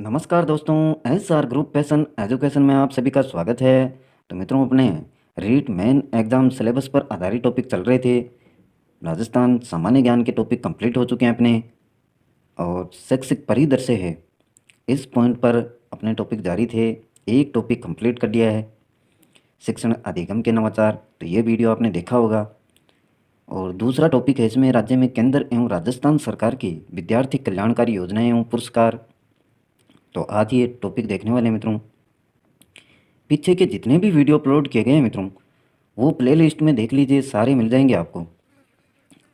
नमस्कार दोस्तों, SR group passion education में आप सभी का स्वागत है। तो मित्रों, अपने रीट मेन एग्ज़ाम सिलेबस पर आधारित टॉपिक चल रहे थे। राजस्थान सामान्य ज्ञान के टॉपिक कंप्लीट हो चुके हैं अपने, और शैक्षिक परिदृश्य है इस पॉइंट पर अपने टॉपिक जारी थे। एक टॉपिक कंप्लीट कर लिया है, शिक्षण अधिगम के नवाचार। तो ये वीडियो आपने देखा होगा। और दूसरा टॉपिक है इसमें राज्य में केंद्र एवं राजस्थान सरकार की विद्यार्थी कल्याणकारी योजनाएं एवं पुरस्कार। तो आज ये टॉपिक देखने वाले हैं मित्रों। पीछे के जितने भी वीडियो अपलोड किए गए हैं मित्रों, वो प्लेलिस्ट में देख लीजिए, सारे मिल जाएंगे आपको।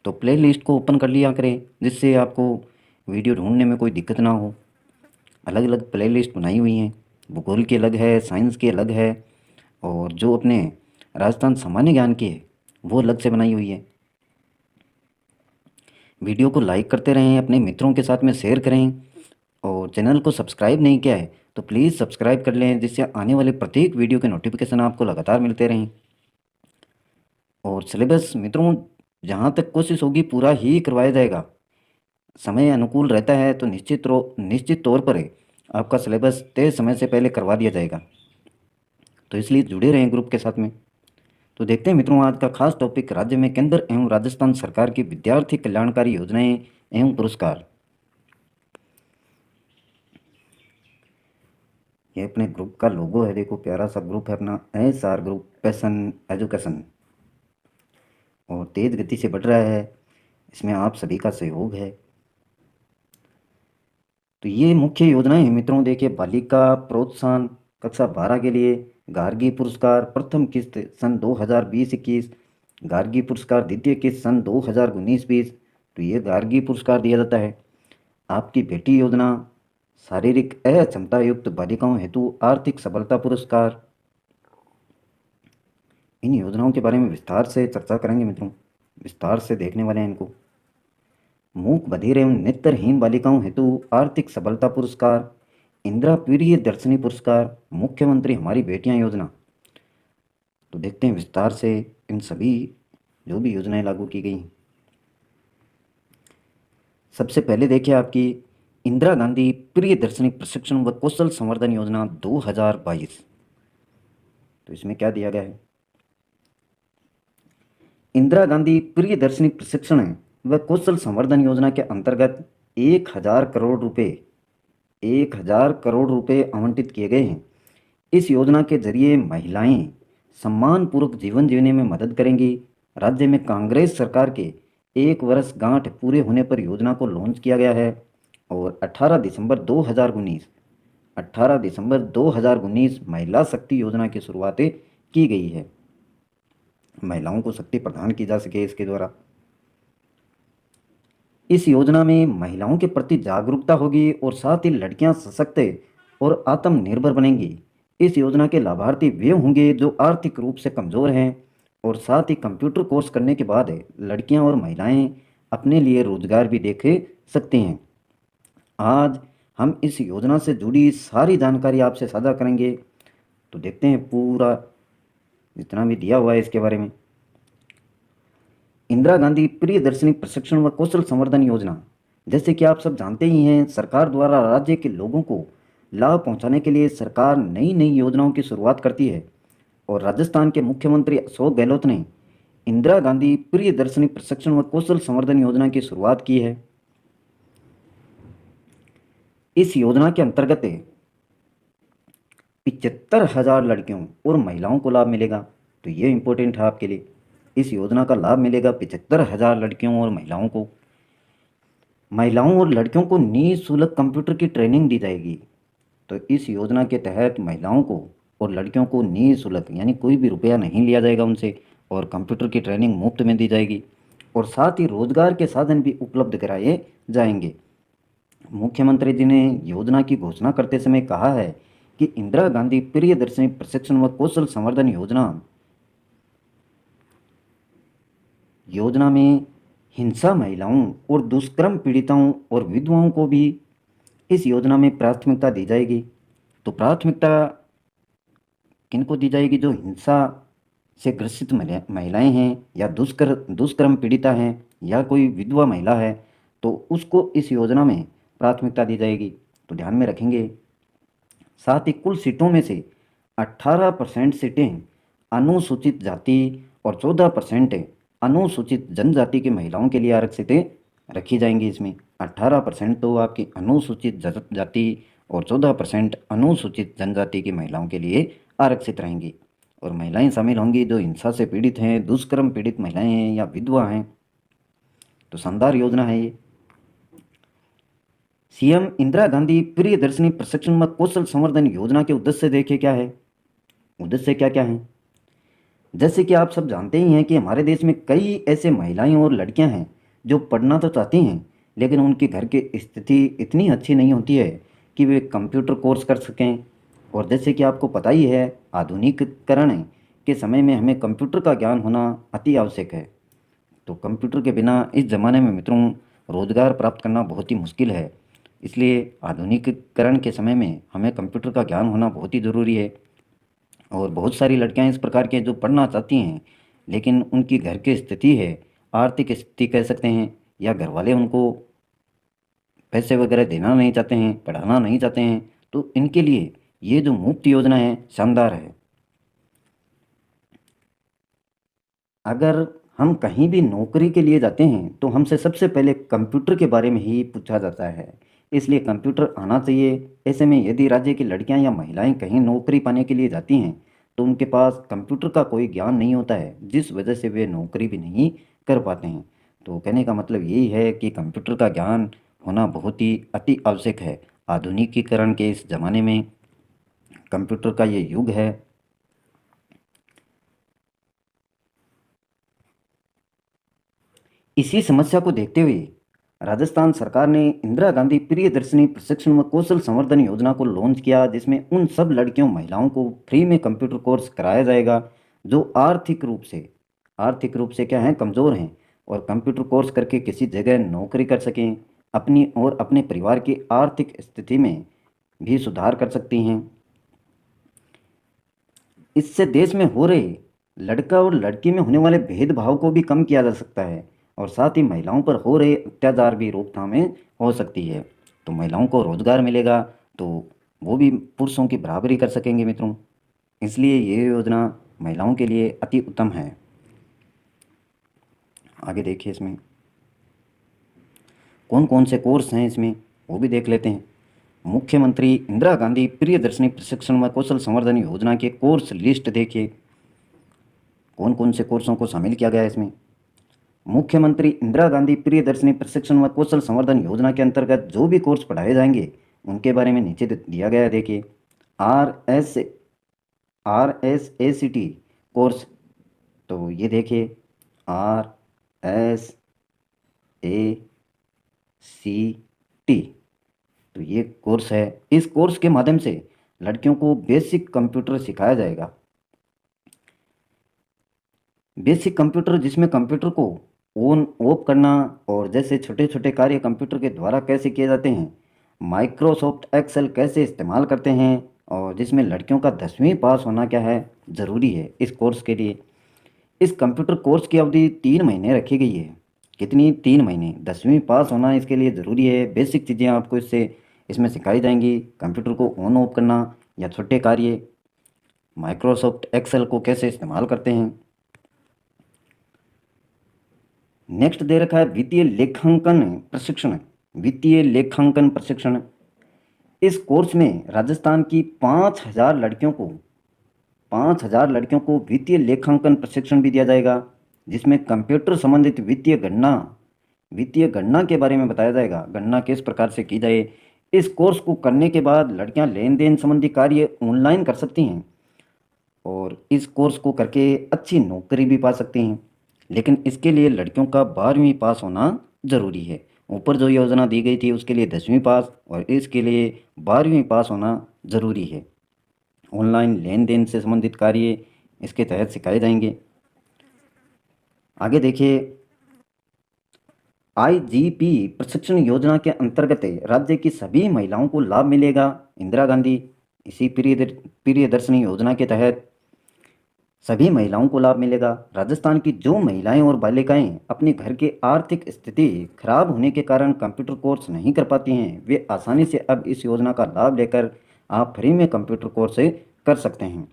तो प्लेलिस्ट को ओपन कर लिया करें, जिससे आपको वीडियो ढूंढने में कोई दिक्कत ना हो। अलग अलग प्लेलिस्ट बनाई हुई हैं, भूगोल की अलग है, साइंस की अलग है, और जो अपने राजस्थान सामान्य ज्ञान की है वो अलग से बनाई हुई है। वीडियो को लाइक करते रहें, अपने मित्रों के साथ में शेयर करें, और चैनल को सब्सक्राइब नहीं किया है तो प्लीज़ सब्सक्राइब कर लें, जिससे आने वाले प्रत्येक वीडियो के नोटिफिकेशन आपको लगातार मिलते रहें। और सिलेबस मित्रों, जहाँ तक कोशिश होगी पूरा ही करवाया जाएगा। समय अनुकूल रहता है तो निश्चित तौर पर आपका सिलेबस तय समय से पहले करवा दिया जाएगा। तो इसलिए जुड़े रहें ग्रुप के साथ में। तो देखते हैं मित्रों, आज का खास टॉपिक राज्य में केंद्र एवं राजस्थान सरकार की विद्यार्थी कल्याणकारी योजनाएं एवं पुरस्कार। ये अपने ग्रुप का लोगो है, देखो प्यारा सा ग्रुप है अपना, एसआर ग्रुप पैशन एजुकेशन, और तेज़ गति से बढ़ रहा है। इसमें आप सभी का सहयोग है। तो ये मुख्य योजनाएं हैं मित्रों, देखिए, बालिका प्रोत्साहन कक्षा 12 के लिए गार्गी पुरस्कार प्रथम किस्त सन 2020-21, गार्गी पुरस्कार द्वितीय किस्त सन 2019-20। तो ये गार्गी पुरस्कार दिया जाता है। आपकी बेटी योजना शारीरिक अक्षमता युक्त बालिकाओं हेतु आर्थिक सफलता पुरस्कार। इन योजनाओं के बारे में विस्तार से चर्चा करेंगे मित्रों, विस्तार से देखने वाले हैं इनको। मूक बधिर एवं नेत्रहीन बालिकाओं हेतु आर्थिक सफलता पुरस्कार, इंदिरा प्रिय दर्शनी पुरस्कार, मुख्यमंत्री हमारी बेटियां योजना। तो देखते हैं विस्तार से इन सभी जो भी योजनाएं लागू की गई। सबसे पहले देखिए आपकी इंदिरा गांधी प्रिय दर्शनी प्रशिक्षण व कौशल संवर्धन योजना 2022। तो इसमें क्या दिया गया है? इंदिरा गांधी प्रिय दर्शनी प्रशिक्षण व कौशल संवर्धन योजना के अंतर्गत 1,000 करोड़ रुपए आवंटित किए गए हैं। इस योजना के जरिए महिलाएं सम्मानपूर्वक जीवन जीने में मदद करेंगी। राज्य में कांग्रेस सरकार के 1 वर्षगांठ पूरे होने पर योजना को लॉन्च किया गया है, और 18 दिसंबर 2019 महिला शक्ति योजना की शुरुआत की गई है। महिलाओं को शक्ति प्रदान की जा सके इसके द्वारा। इस योजना में महिलाओं के प्रति जागरूकता होगी, और साथ ही लड़कियां सशक्त और आत्मनिर्भर बनेंगी। इस योजना के लाभार्थी वे होंगे जो आर्थिक रूप से कमज़ोर हैं, और साथ ही कंप्यूटर कोर्स करने के बाद लड़कियां और महिलाएं अपने लिए रोजगार भी देख सकते हैं। आज हम इस योजना से जुड़ी सारी जानकारी आपसे साझा करेंगे। तो देखते हैं पूरा जितना भी दिया हुआ है इसके बारे में। इंदिरा गांधी प्रियदर्शनी प्रशिक्षण व कौशल संवर्धन योजना, जैसे कि आप सब जानते ही हैं, सरकार द्वारा राज्य के लोगों को लाभ पहुंचाने के लिए सरकार नई नई योजनाओं की शुरुआत करती है। और राजस्थान के मुख्यमंत्री अशोक गहलोत ने इंदिरा गांधी प्रियदर्शनी प्रशिक्षण व कौशल संवर्धन योजना की शुरुआत की है। इस योजना के अंतर्गत 75,000 लड़कियों और महिलाओं को लाभ मिलेगा। तो ये इंपॉर्टेंट है आपके लिए, इस योजना का लाभ मिलेगा 75,000 लड़कियों और महिलाओं को। महिलाओं और लड़कियों को निःशुल्क कंप्यूटर की ट्रेनिंग दी जाएगी। तो इस योजना के तहत महिलाओं को और लड़कियों को निःशुल्क, यानी कोई भी रुपया नहीं लिया जाएगा उनसे, और कंप्यूटर की ट्रेनिंग मुफ्त में दी जाएगी, और साथ ही रोजगार के साधन भी उपलब्ध कराए जाएंगे। मुख्यमंत्री जी ने योजना की घोषणा करते समय कहा है कि इंदिरा गांधी प्रियदर्शनी प्रशिक्षण व कौशल संवर्धन योजना में हिंसा महिलाओं और दुष्कर्म पीड़िताओं और विधवाओं को भी इस योजना में प्राथमिकता दी जाएगी। तो प्राथमिकता किनको दी जाएगी? जो हिंसा से ग्रसित महिलाएं हैं, या दुष्कर्म पीड़िता हैं, या कोई विधवा महिला है, तो उसको इस योजना में प्राथमिकता दी जाएगी। तो ध्यान में रखेंगे। साथ ही कुल सीटों में से 18% सीटें अनुसूचित जाति और 14% अनुसूचित जनजाति की महिलाओं के लिए आरक्षित रखी जाएंगी। इसमें 18% तो आपकी अनुसूचित जाति और 14% अनुसूचित जनजाति की महिलाओं के लिए आरक्षित रहेंगी। और महिलाएं शामिल होंगी जो हिंसा से पीड़ित हैं, दुष्कर्म पीड़ित महिलाएं हैं या विधवा हैं। तो शानदार योजना है ये। सीएम इंदिरा गांधी प्रियदर्शनी प्रशिक्षण व कौशल संवर्धन योजना के उद्देश्य देखिए क्या है, उद्देश्य क्या क्या है। जैसे कि आप सब जानते ही हैं कि हमारे देश में कई ऐसे महिलाएं और लड़कियां हैं जो पढ़ना तो चाहती हैं, लेकिन उनकी घर की स्थिति इतनी अच्छी नहीं होती है कि वे कंप्यूटर कोर्स कर सकें। और जैसे कि आपको पता ही है, आधुनिकीकरण के समय में हमें कंप्यूटर का ज्ञान होना अति आवश्यक है। तो कंप्यूटर के बिना इस ज़माने में मित्रों रोज़गार प्राप्त करना बहुत ही मुश्किल है। इसलिए आधुनिकीकरण के समय में हमें कंप्यूटर का ज्ञान होना बहुत ही ज़रूरी है। और बहुत सारी लड़कियां इस प्रकार के जो पढ़ना चाहती हैं, लेकिन उनकी घर की स्थिति है, आर्थिक स्थिति कह सकते हैं, या घर वाले उनको पैसे वगैरह देना नहीं चाहते हैं, पढ़ाना नहीं चाहते हैं, तो इनके लिए ये जो मुफ्त योजना है शानदार है। अगर हम कहीं भी नौकरी के लिए जाते हैं तो हमसे सबसे पहले कंप्यूटर के बारे में ही पूछा जाता है, इसलिए कंप्यूटर आना चाहिए। ऐसे में यदि राज्य की लड़कियां या महिलाएं कहीं नौकरी पाने के लिए जाती हैं तो उनके पास कंप्यूटर का कोई ज्ञान नहीं होता है, जिस वजह से वे नौकरी भी नहीं कर पाते हैं। तो कहने का मतलब यही है कि कंप्यूटर का ज्ञान होना बहुत ही अति आवश्यक है। आधुनिकीकरण के इस ज़माने में कंप्यूटर का ये युग है। इसी समस्या को देखते हुए राजस्थान सरकार ने इंदिरा गांधी प्रियदर्शनी प्रशिक्षण व कौशल संवर्धन योजना को लॉन्च किया, जिसमें उन सब लड़कियों महिलाओं को फ्री में कंप्यूटर कोर्स कराया जाएगा जो आर्थिक रूप से क्या हैं, कमज़ोर हैं, और कंप्यूटर कोर्स करके किसी जगह नौकरी कर सकें, अपनी और अपने परिवार की आर्थिक स्थिति में भी सुधार कर सकती हैं। इससे देश में हो रहे लड़का और लड़की में होने वाले भेदभाव को भी कम किया जा सकता है, और साथ ही महिलाओं पर हो रहे अत्याचार भी रोकथाम में हो सकती है। तो महिलाओं को रोजगार मिलेगा तो वो भी पुरुषों की बराबरी कर सकेंगे मित्रों। इसलिए ये योजना महिलाओं के लिए अति उत्तम है। आगे देखिए इसमें कौन कौन से कोर्स हैं, इसमें वो भी देख लेते हैं। मुख्यमंत्री इंदिरा गांधी प्रियदर्शनी प्रशिक्षण व कौशल संवर्धन योजना के कोर्स लिस्ट देखिए, कौन कौन से कोर्सों को शामिल किया गया है इसमें। मुख्यमंत्री इंदिरा गांधी प्रियदर्शनी प्रशिक्षण व कौशल संवर्धन योजना के अंतर्गत जो भी कोर्स पढ़ाए जाएंगे उनके बारे में नीचे दिया गया है। देखिए RSACT कोर्स, तो ये देखिए RSACT, तो ये कोर्स है। इस कोर्स के माध्यम से लड़कियों को बेसिक कंप्यूटर सिखाया जाएगा। बेसिक कंप्यूटर, जिसमें कंप्यूटर को ऑन ऑफ करना और जैसे छोटे छोटे कार्य कंप्यूटर के द्वारा कैसे किए जाते हैं, माइक्रोसॉफ्ट एक्सेल कैसे इस्तेमाल करते हैं, और जिसमें लड़कियों का 10वीं पास होना क्या है, ज़रूरी है इस कोर्स के लिए। इस कंप्यूटर कोर्स की अवधि 3 महीने रखी गई है। कितनी? 3 महीने। 10वीं पास होना इसके लिए ज़रूरी है। बेसिक चीज़ें आपको इसमें सिखाई जाएंगी। कंप्यूटर को ऑन ऑफ करना या छोटे कार्य, माइक्रोसॉफ्ट एक्सेल को कैसे इस्तेमाल करते हैं। नेक्स्ट दे रखा है वित्तीय लेखांकन प्रशिक्षण। वित्तीय लेखांकन प्रशिक्षण, इस कोर्स में राजस्थान की 5,000 लड़कियों को वित्तीय लेखांकन प्रशिक्षण भी दिया जाएगा, जिसमें कंप्यूटर संबंधित वित्तीय गणना के बारे में बताया जाएगा। गणना किस प्रकार से की जाए। इस कोर्स को करने के बाद लड़कियां लेन देन संबंधी कार्य ऑनलाइन कर सकती हैं और इस कोर्स को करके अच्छी नौकरी भी पा सकती हैं। लेकिन इसके लिए लड़कियों का 12वीं पास होना ज़रूरी है। ऊपर जो योजना दी गई थी उसके लिए 10वीं पास, और इसके लिए 12वीं पास होना ज़रूरी है। ऑनलाइन लेन देन से संबंधित कार्य इसके तहत सिखाए जाएंगे। आगे देखिए, IGP प्रशिक्षण योजना के अंतर्गत राज्य की सभी महिलाओं को लाभ मिलेगा। इंदिरा गांधी इसी प्रियदर्शनी योजना के तहत सभी महिलाओं को लाभ मिलेगा। राजस्थान की जो महिलाएं और बालिकाएं अपने घर के आर्थिक स्थिति खराब होने के कारण कंप्यूटर कोर्स नहीं कर पाती हैं, वे आसानी से अब इस योजना का लाभ लेकर आप फ्री में कंप्यूटर कोर्स कर सकते हैं।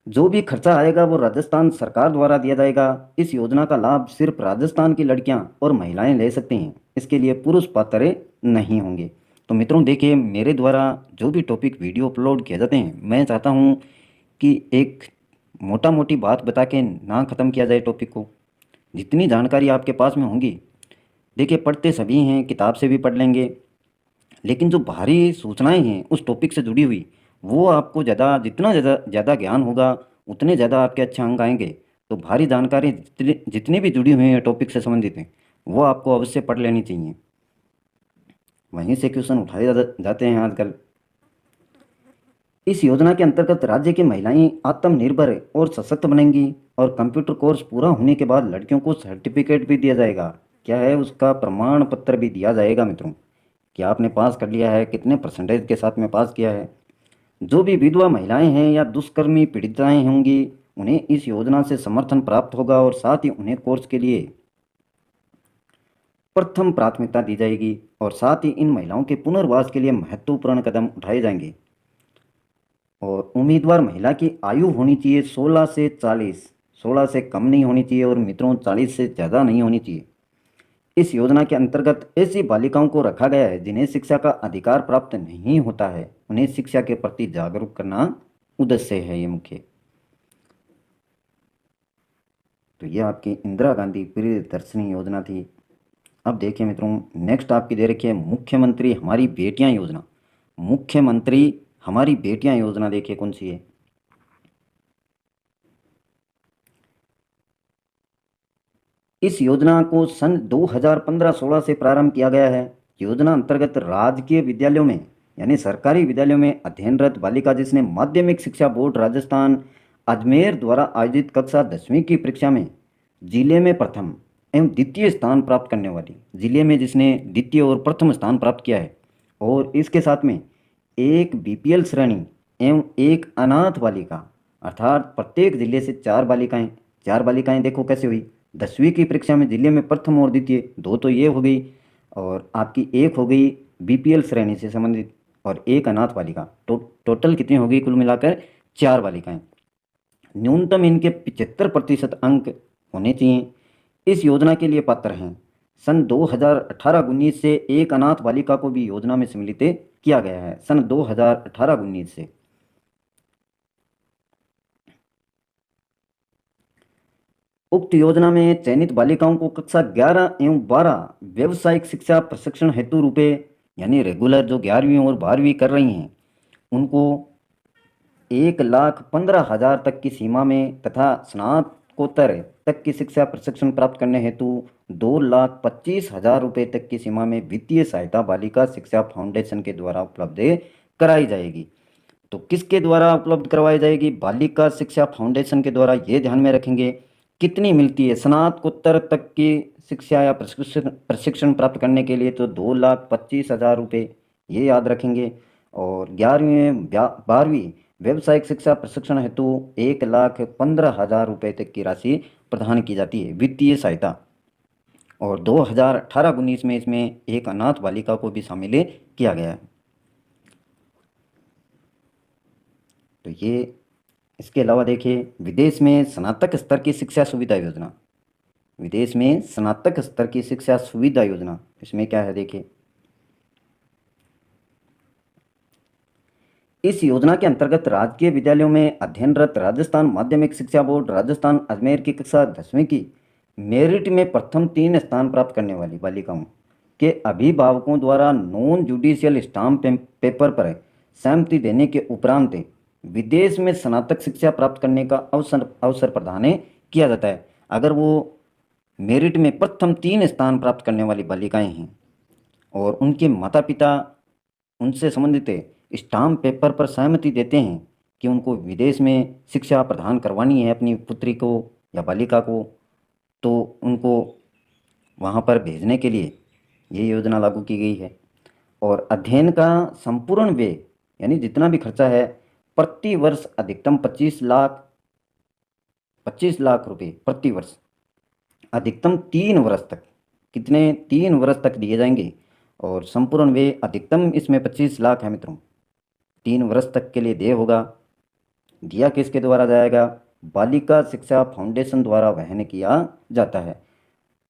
जो भी खर्चा आएगा वो राजस्थान सरकार द्वारा दिया जाएगा। इस योजना का लाभ सिर्फ राजस्थान की लड़कियां और महिलाएं ले सकती हैं, इसके लिए पुरुष पात्र नहीं होंगे। तो मित्रों देखिए, मेरे द्वारा जो भी टॉपिक वीडियो अपलोड किए जाते हैं, मैं चाहता हूं कि एक मोटा मोटी बात बता के ना ख़त्म किया जाए टॉपिक को। जितनी जानकारी आपके पास में होंगी, देखिए पढ़ते सभी हैं, किताब से भी पढ़ लेंगे, लेकिन जो बाहरी सूचनाएं हैं उस टॉपिक से जुड़ी हुई, वो आपको ज़्यादा जितना ज़्यादा ज़्यादा ज्ञान होगा उतने ज़्यादा आपके अच्छे अंक आएंगे। तो बाहरी जानकारी जितनी जितनी भी जुड़ी हुई है टॉपिक से संबंधित हैं, वो आपको अवश्य पढ़ लेनी चाहिए। वहीं से क्वेश्चन उठाए जाते हैं आजकल। इस योजना के अंतर्गत राज्य की महिलाएं आत्मनिर्भर और सशक्त बनेंगी, और कंप्यूटर कोर्स पूरा होने के बाद लड़कियों को सर्टिफिकेट भी दिया जाएगा। क्या है, उसका प्रमाण पत्र भी दिया जाएगा मित्रों, कि आपने पास कर लिया है, कितने परसेंटेज के साथ में पास किया है। जो भी विधवा महिलाएं हैं या दुष्कर्मी पीड़िताएं होंगी, उन्हें इस योजना से समर्थन प्राप्त होगा, और साथ ही उन्हें कोर्स के लिए प्रथम प्राथमिकता दी जाएगी, और साथ ही इन महिलाओं के पुनर्वास के लिए महत्वपूर्ण कदम उठाए जाएंगे। और उम्मीदवार महिला की आयु होनी चाहिए 16 से 40, 16 से कम नहीं होनी चाहिए, और मित्रों 40 से ज़्यादा नहीं होनी चाहिए। इस योजना के अंतर्गत ऐसी बालिकाओं को रखा गया है जिन्हें शिक्षा का अधिकार प्राप्त नहीं होता है, उन्हें शिक्षा के प्रति जागरूक करना उद्देश्य है ये मुख्य। तो ये आपकी इंदिरा गांधी प्रियदर्शनी योजना थी। अब देखिए मित्रों, नेक्स्ट आपकी दे रखी है मुख्यमंत्री हमारी बेटियां योजना। मुख्यमंत्री हमारी बेटियां योजना देखिए कौन सी है। इस योजना को सन 2015-16 से प्रारंभ किया गया है। योजना अंतर्गत राजकीय विद्यालयों में यानी सरकारी विद्यालयों में अध्ययनरत बालिका जिसने माध्यमिक शिक्षा बोर्ड राजस्थान अजमेर द्वारा आयोजित कक्षा 10वीं की परीक्षा में जिले में प्रथम एवं द्वितीय स्थान प्राप्त करने वाली, जिले में जिसने द्वितीय और प्रथम स्थान प्राप्त किया है, और इसके साथ में एक बीपीएल श्रेणी एवं एक अनाथ बालिका, अर्थात प्रत्येक जिले से चार बालिकाएं देखो कैसे हुई। 10वीं की परीक्षा में जिले में प्रथम और द्वितीय, दो तो ये हो गई, और आपकी एक हो गई बीपीएल श्रेणी से संबंधित, और एक अनाथ बालिका। टोटल कितनी होगी कुल मिलाकर 4 बालिकाएं। न्यूनतम इनके 75% अंक होने चाहिए। इस योजना के लिए पात्र हैं। सन 2018-19 से एक अनाथ बालिका को भी योजना में सम्मिलित किया गया है, सन 2018-19 से। उक्त योजना में चयनित बालिकाओं को कक्षा 11 एवं 12 व्यावसायिक शिक्षा प्रशिक्षण हेतु रुपये, यानी रेगुलर जो 11वीं और 12वीं कर रही हैं उनको 1,15,000 तक की सीमा में, तथा स्नातकोत्तर तक की शिक्षा प्रशिक्षण प्राप्त करने हेतु 2,25,000 रुपये तक की सीमा में वित्तीय सहायता बालिका शिक्षा फाउंडेशन के द्वारा उपलब्ध कराई जाएगी। तो किसके द्वारा उपलब्ध करवाई जाएगी? बालिका शिक्षा फाउंडेशन के द्वारा। ये ध्यान में रखेंगे। कितनी मिलती है स्नातकोत्तर तक की शिक्षा या प्रशिक्षण प्राप्त करने के लिए? तो 2,25,000 रुपये, ये याद रखेंगे। और 11वीं 12वीं व्यावसायिक शिक्षा प्रशिक्षण हेतु 1,15,000 रुपये तक की राशि प्रदान की जाती है, वित्तीय सहायता। और 2018-19 में इसमें एक अनाथ बालिका को भी शामिल किया गया है। तो ये इसके अलावा देखिए, विदेश में स्नातक स्तर की शिक्षा सुविधा योजना। विदेश में स्नातक स्तर की शिक्षा सुविधा योजना, इसमें क्या है देखिए। इस योजना के अंतर्गत राजकीय विद्यालयों में अध्ययनरत राजस्थान माध्यमिक शिक्षा बोर्ड राजस्थान अजमेर की कक्षा 10वीं की मेरिट में प्रथम 3 स्थान प्राप्त करने वाली बालिकाओं के अभिभावकों द्वारा नॉन जुडिशियल स्टाम्प पेपर पर सहमति देने के उपरांत विदेश में स्नातक शिक्षा प्राप्त करने का अवसर प्रदान किया जाता है। अगर वो मेरिट में प्रथम 3 स्थान प्राप्त करने वाली बालिकाएं हैं और उनके माता पिता उनसे संबंधित स्टाम्प पेपर पर सहमति देते हैं कि उनको विदेश में शिक्षा प्रदान करवानी है अपनी पुत्री को या बालिका को, तो उनको वहाँ पर भेजने के लिए ये योजना लागू की गई है। और अध्ययन का संपूर्ण व्यय, यानी जितना भी खर्चा है, प्रति वर्ष अधिकतम 25 लाख रुपए प्रति वर्ष, अधिकतम 3 वर्ष तक। कितने? 3 वर्ष तक दिए जाएंगे। और संपूर्ण व्यय अधिकतम इसमें 25 लाख है मित्रों, 3 वर्ष तक के लिए देय होगा। दिया किसके द्वारा जाएगा? बालिका शिक्षा फाउंडेशन द्वारा वहन किया जाता है।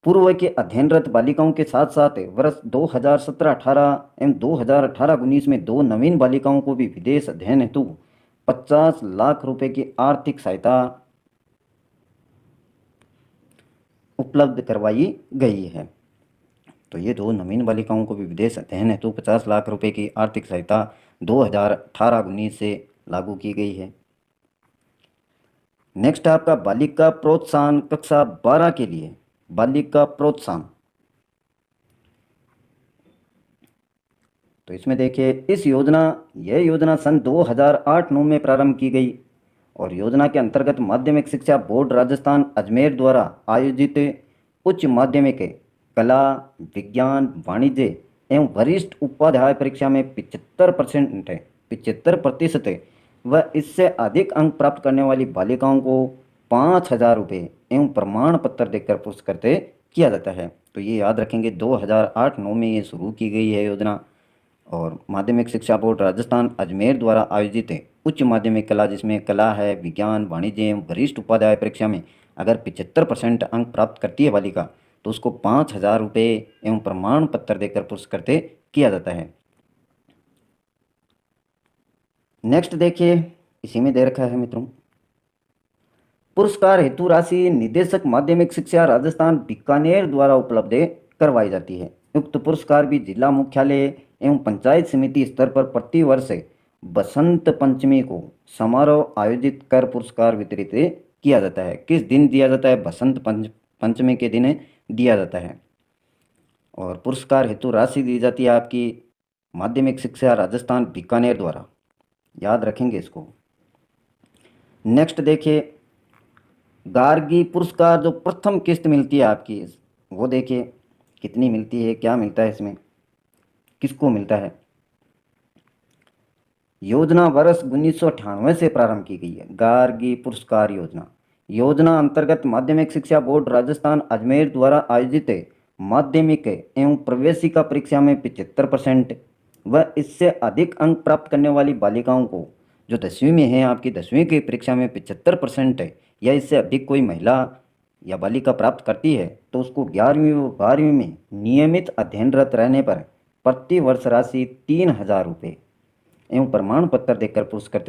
पूर्व के अध्ययनरत बालिकाओं के साथ साथ वर्ष 2017-18 एवं 2018-19 में 2 नवीन बालिकाओं को भी विदेश अध्ययन हेतु 50 लाख रुपए की आर्थिक सहायता उपलब्ध करवाई गई है। तो ये 2 नवीन बालिकाओं को भी विदेश अध्ययन हेतु 50 लाख रुपए की आर्थिक सहायता 2018-19 से लागू की गई है। नेक्स्ट आपका बालिका प्रोत्साहन कक्षा 12 के लिए, बालिका प्रोत्साहन। तो इसमें देखिए, यह योजना सन 2008-9 में प्रारंभ की गई और योजना के अंतर्गत माध्यमिक शिक्षा बोर्ड राजस्थान अजमेर द्वारा आयोजित उच्च माध्यमिक कला, विज्ञान, वाणिज्य एवं वरिष्ठ उपाध्याय परीक्षा में 75% व इससे अधिक अंक प्राप्त करने वाली बालिकाओं को 5,000 रुपये एवं प्रमाण पत्र देकर पुरस्कृत किया जाता है। तो ये याद रखेंगे, 2008-9 में ये शुरू की गई है योजना। और माध्यमिक शिक्षा बोर्ड राजस्थान अजमेर द्वारा आयोजित उच्च माध्यमिक कला, जिसमें कला है, विज्ञान, वाणिज्य एवं वरिष्ठ उपाध्याय परीक्षा में अगर 75% अंक प्राप्त करती है बालिका तो उसको 5,000 रुपये एवं प्रमाण पत्र देकर पुरस्कृत किया जाता है। नेक्स्ट देखिए, इसी में दे रखा है मित्रों, पुरस्कार हेतु राशि निदेशक माध्यमिक शिक्षा राजस्थान बीकानेर द्वारा उपलब्ध करवाई जाती है। उक्त पुरस्कार भी जिला मुख्यालय एवं पंचायत समिति स्तर पर प्रति वर्ष बसंत पंचमी को समारोह आयोजित कर पुरस्कार वितरित किया जाता है। किस दिन दिया जाता है? बसंत पंचमी के दिन दिया जाता है। और पुरस्कार हेतु राशि दी जाती है आपकी माध्यमिक शिक्षा राजस्थान बीकानेर द्वारा, याद रखेंगे इसको। नेक्स्ट देखिए, गार्गी पुरस्कार जो प्रथम किस्त मिलती है आपकी, वो देखिए कितनी मिलती है, क्या मिलता है इसमें, किसको मिलता है। योजना वर्ष 1998 से प्रारंभ की गई है, गार्गी पुरस्कार योजना। योजना अंतर्गत माध्यमिक शिक्षा बोर्ड राजस्थान अजमेर द्वारा आयोजित माध्यमिक एवं प्रवेशिका परीक्षा में 75% व इससे अधिक अंक प्राप्त करने वाली बालिकाओं को, जो 10वीं में है आपकी, 10वीं की परीक्षा में 75% या इससे अधिक कोई महिला या बालिका प्राप्त करती है तो उसको 11वीं व 12वीं में नियमित अध्ययनरत रहने पर प्रति वर्ष राशि 3,000 रुपये एवं प्रमाण पत्र देकर पुरस्कृत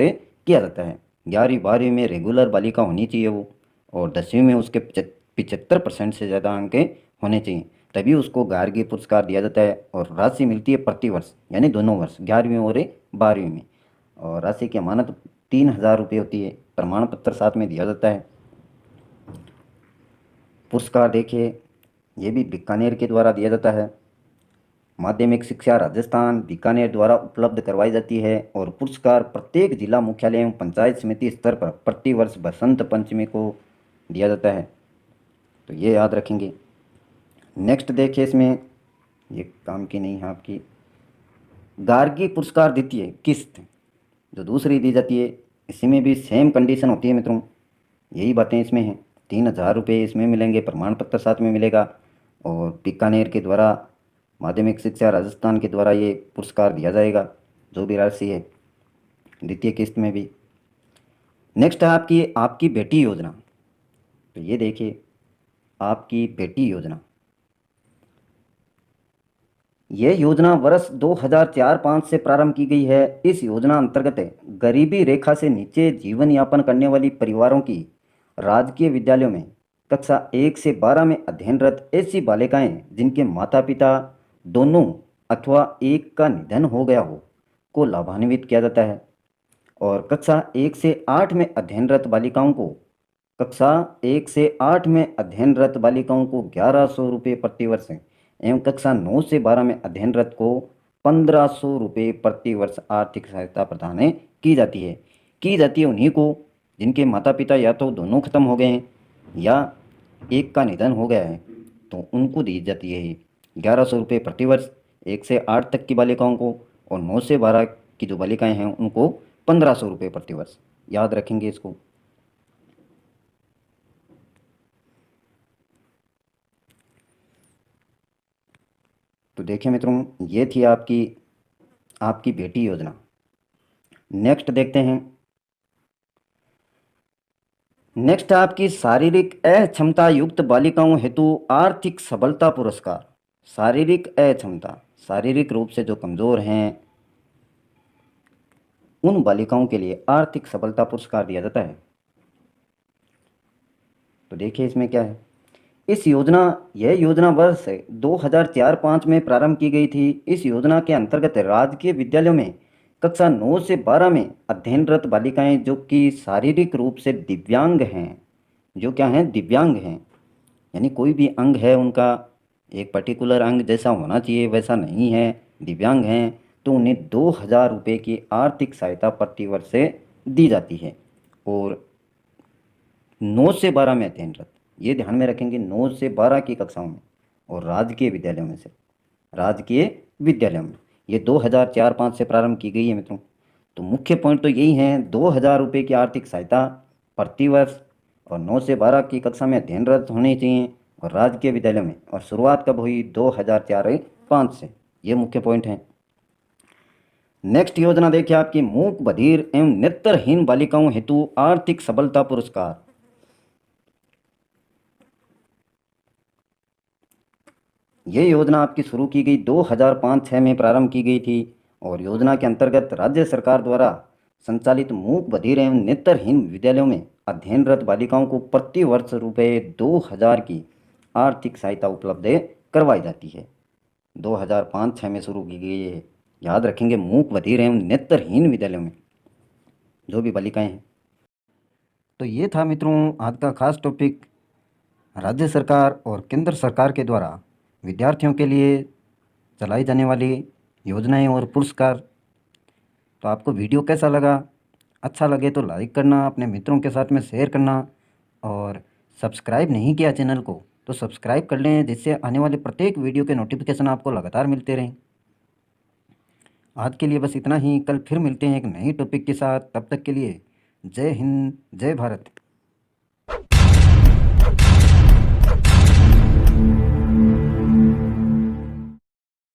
किया जाता है। 11वीं 12वीं में रेगुलर बालिका होनी चाहिए वो, और 10वीं में उसके 75% से ज़्यादा अंक होने चाहिए, तभी उसको गार्गी पुरस्कार दिया जाता है। और राशि मिलती है प्रति वर्ष, यानी दोनों वर्ष, 11वीं और 12वीं में। और राशि की अमानत 3,000 रुपये होती है, प्रमाण पत्र साथ में दिया जाता है। पुरस्कार देखिए, ये भी बीकानेर के द्वारा दिया जाता है, माध्यमिक शिक्षा राजस्थान बीकानेर द्वारा उपलब्ध करवाई जाती है। और पुरस्कार प्रत्येक जिला मुख्यालय एवं पंचायत समिति स्तर पर प्रति वर्ष बसंत पंचमी को दिया जाता है। तो ये याद रखेंगे। नेक्स्ट देखिए, इसमें ये काम की नहीं है आपकी, गार्गी पुरस्कार द्वितीय किस्त जो दूसरी दी जाती है, इसी में भी सेम कंडीशन होती है मित्रों, यही बातें इसमें हैं। 3,000 रुपये इसमें मिलेंगे, प्रमाण पत्र साथ में मिलेगा। और बीकानेर के द्वारा माध्यमिक शिक्षा राजस्थान के द्वारा ये पुरस्कार दिया जाएगा, जो भी राशि है द्वितीय किस्त में भी। नेक्स्ट है आपकी बेटी योजना। तो ये देखिए, आपकी बेटी योजना, यह योजना वर्ष 2004-5 से प्रारंभ की गई है। इस योजना अंतर्गत गरीबी रेखा से नीचे जीवन यापन करने वाली परिवारों की राजकीय विद्यालयों में कक्षा 1 से 12 में अध्ययनरत ऐसी बालिकाएं जिनके माता पिता दोनों अथवा एक का निधन हो गया हो को लाभान्वित किया जाता है। और कक्षा 1 से 8 में अध्ययनरत बालिकाओं को 1,100 रुपये प्रति वर्ष एवं कक्षा 9 से 12 में अध्ययनरत को 1,500 रुपये प्रति वर्ष आर्थिक सहायता प्रदान की जाती है उन्हीं को जिनके माता पिता या तो दोनों खत्म हो गए हैं या एक का निधन हो गया है, तो उनको दी जाती है 1,100 रुपये प्रति वर्ष 1 से 8 तक की बालिकाओं को, और 9 से 12 की जो बालिकाएं हैं उनको 1500 रुपये प्रतिवर्ष। याद रखेंगे इसको। तो देखिए मित्रों, ये थी आपकी आपकी बेटी योजना। नेक्स्ट देखते हैं। नेक्स्ट आपकी शारीरिक अक्षमता युक्त बालिकाओं हेतु आर्थिक सबलता पुरस्कार। शारीरिक अक्षमता, शारीरिक रूप से जो कमज़ोर हैं उन बालिकाओं के लिए आर्थिक सबलता पुरस्कार दिया जाता है। तो देखिए इसमें क्या है। यह योजना वर्ष 2004-05 में प्रारंभ की गई थी। इस योजना के अंतर्गत राजकीय विद्यालयों में कक्षा 9 से 12 में अध्ययनरत बालिकाएं जो कि शारीरिक रूप से दिव्यांग हैं, जो क्या हैं, दिव्यांग हैं, यानी कोई भी अंग है उनका एक पर्टिकुलर अंग जैसा होना चाहिए वैसा नहीं है, दिव्यांग हैं, तो उन्हें 2000 रुपये की आर्थिक सहायता प्रतिवर्ष से दी जाती है। और 9 से 12 में अध्ययनरत, ये ध्यान में रखेंगे, 9 से 12 की कक्षाओं में, और राजकीय विद्यालयों में से, राजकीय विद्यालयों में ये 2004-05 से प्रारंभ की गई है मित्रों। तो मुख्य पॉइंट तो यही हैं, 2000 रुपये की आर्थिक सहायता प्रतिवर्ष, और 9 से 12 की कक्षा में अध्ययनरत होने चाहिए, और राजकीय विद्यालयों में। और शुरुआत कब हुई? 2004-05 से। ये मुख्य पॉइंट हैं। नेक्स्ट योजना देखिए आपकी मूक बधिर एवं नेत्रहीन बालिकाओं हेतु आर्थिक सबलता पुरस्कार। ये योजना आपकी शुरू की गई 2005-06 में प्रारंभ की गई थी, और योजना के अंतर्गत राज्य सरकार द्वारा संचालित मूक बधिर एवं नेत्रहीन विद्यालयों में अध्ययनरत बालिकाओं को प्रति वर्ष रुपये 2000 की आर्थिक सहायता उपलब्ध करवाई जाती है। 2005-06 में शुरू की गई है। याद रखेंगे, मूक बधिर एवं नेत्रहीन विद्यालयों में जो भी बालिकाएं हैं। तो ये था मित्रों आज का खास टॉपिक, राज्य सरकार और केंद्र सरकार के द्वारा विद्यार्थियों के लिए चलाई जाने वाली योजनाएं और पुरस्कार। तो आपको वीडियो कैसा लगा? अच्छा लगे तो लाइक करना, अपने मित्रों के साथ में शेयर करना, और सब्सक्राइब नहीं किया चैनल को तो सब्सक्राइब कर लें, जिससे आने वाले प्रत्येक वीडियो के नोटिफिकेशन आपको लगातार मिलते रहें। आज के लिए बस इतना ही। कल फिर मिलते हैं एक नई टॉपिक के साथ। तब तक के लिए जय हिंद, जय भारत।